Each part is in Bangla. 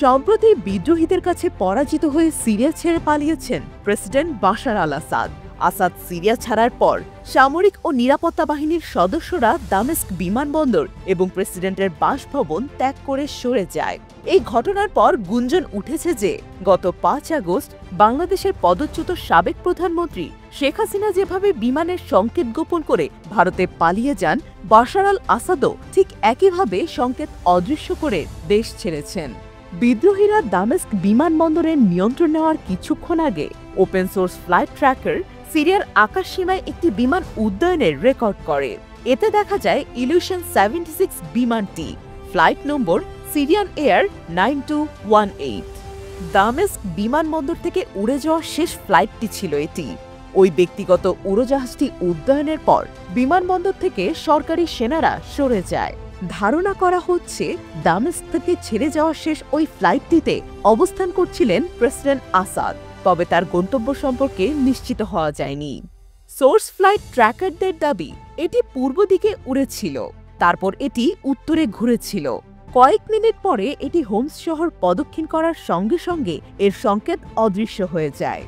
সম্প্রতি বিদ্রোহীদের কাছে পরাজিত হয়ে সিরিয়া ছেড়ে পালিয়েছেন প্রেসিডেন্ট বাশার আল আসাদ। আসাদ সিরিয়া ছাড়ার পর সামরিক ও নিরাপত্তা বাহিনীর সদস্যরা দামেস্ক বিমানবন্দর এবং প্রেসিডেন্টের বাসভবন ত্যাগ করে সরে যায়। এই ঘটনার পর গুঞ্জন উঠেছে যে গত ৫ আগস্ট বাংলাদেশের পদচ্যুত সাবেক প্রধানমন্ত্রী শেখ হাসিনা যেভাবে বিমানের সংকেত গোপন করে ভারতে পালিয়ে যান, বাশার আল আসাদও ঠিক একইভাবে সংকেত অদৃশ্য করে দেশ ছেড়েছেন। বিদ্রোহীরা দামেস্ক বিমানবন্দরের নিয়ন্ত্রণ নেওয়ার কিছুক্ষণ আগে ওপেন সোর্স ফ্লাইট ট্র্যাকার সিরিয়ার আকাশসীমায় একটি বিমান উড্ডয়নের রেকর্ড করে। এতে দেখা যায় ইলিউশন 76 বিমানটি ফ্লাইট নম্বর সিরিয়ান এয়ার 9218 দামেস্ক বিমানবন্দর থেকে উড়ে যাওয়া শেষ ফ্লাইটটি ছিল এটি। ওই ব্যক্তিগত উড়োজাহাজটি উড্ডয়নের পর বিমানবন্দর থেকে সরকারি সেনারা সরে যায়। ধারণা করা হচ্ছে দামেস্ক থেকে ছেড়ে যাওয়া শেষ ওই ফ্লাইটটিতে অবস্থান করছিলেন প্রেসিডেন্ট আসাদ, তবে তার গন্তব্য সম্পর্কে নিশ্চিত হওয়া যায়নি। সোর্স ফ্লাইট ট্র্যাকারদের দাবি এটি পূর্ব দিকে উড়েছিল, তারপর এটি উত্তরে ঘুরেছিল। কয়েক মিনিট পরে এটি হোমস শহর প্রদক্ষিণ করার সঙ্গে সঙ্গে এর সংকেত অদৃশ্য হয়ে যায়।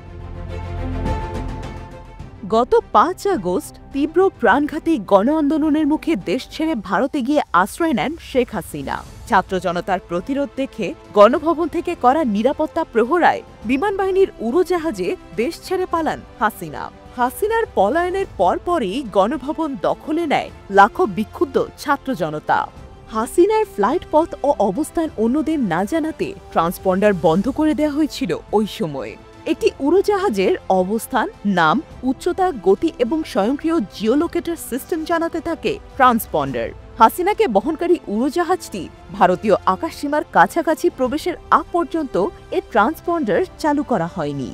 গত ৫ আগস্ট তীব্র প্রাণঘাতী গণ আন্দোলনের মুখে দেশ ছেড়ে ভারতে গিয়ে আশ্রয় নেন শেখ হাসিনা। ছাত্র জনতার প্রতিরোধ দেখে গণভবন থেকে করা নিরাপত্তা প্রহরায় বিমান বাহিনীর উড়োজাহাজে দেশ ছেড়ে পালান হাসিনা। হাসিনার পলায়নের পরপরই গণভবন দখলে নেয় লাখো বিক্ষুব্ধ ছাত্র জনতা। হাসিনার ফ্লাইট পথ ও অবস্থান অন্যদের না জানাতে ট্রান্সপন্ডার বন্ধ করে দেওয়া হয়েছিল ওই সময়ে। একটি উড়োজাহাজের অবস্থান, নাম, উচ্চতা, গতি এবং স্বয়ংক্রিয় জিওলোকেটর সিস্টেম জানাতে থাকে ট্রান্সপন্ডার। হাসিনাকে বহনকারী উড়োজাহাজটি ভারতীয় আকাশসীমার কাছাকাছি প্রবেশের আগ পর্যন্ত এর ট্রান্সপন্ডার চালু করা হয়নি।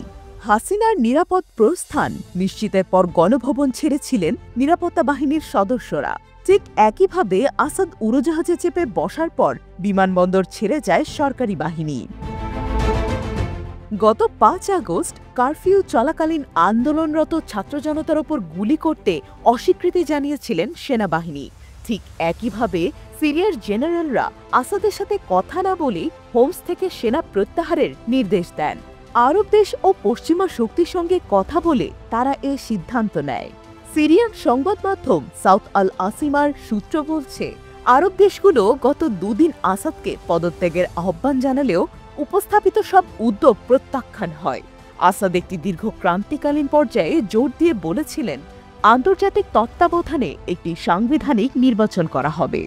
হাসিনার নিরাপদ প্রস্থান নিশ্চিতের পর গণভবন ছেড়েছিলেন নিরাপত্তা বাহিনীর সদস্যরা। ঠিক একইভাবে আসাদ উড়োজাহাজে চেপে বসার পর বিমানবন্দর ছেড়ে যায় সরকারি বাহিনী। গত ৫ আগস্ট কারফিউ চলাকালীন আন্দোলনরত ছাত্র জনতার ওপর গুলি করতে অস্বীকৃতি জানিয়েছিলেন সেনাবাহিনী। ঠিক একইভাবে সিরিয়ার জেনারেলরা আসাদের সাথে কথা না বলেই হোমস থেকে সেনা প্রত্যাহারের নির্দেশ দেন। আরব দেশ ও পশ্চিমা শক্তির সঙ্গে কথা বলে তারা এ সিদ্ধান্ত নেয়। সিরিয়ান সংবাদ মাধ্যম সাউথ আল আসিমার সূত্র বলছে, আরব দেশগুলো গত দুদিন আসাদকে পদত্যাগের আহ্বান জানালেও উপস্থাপিত সব উদ্যোগ প্রত্যাখ্যান হয়। আসাদ একটি দীর্ঘ ক্রান্তিকালীন পর্যায়ে জোর দিয়ে বলেছিলেন, আন্তর্জাতিক তত্ত্বাবধানে একটি সাংবিধানিক নির্বাচন করা হবে।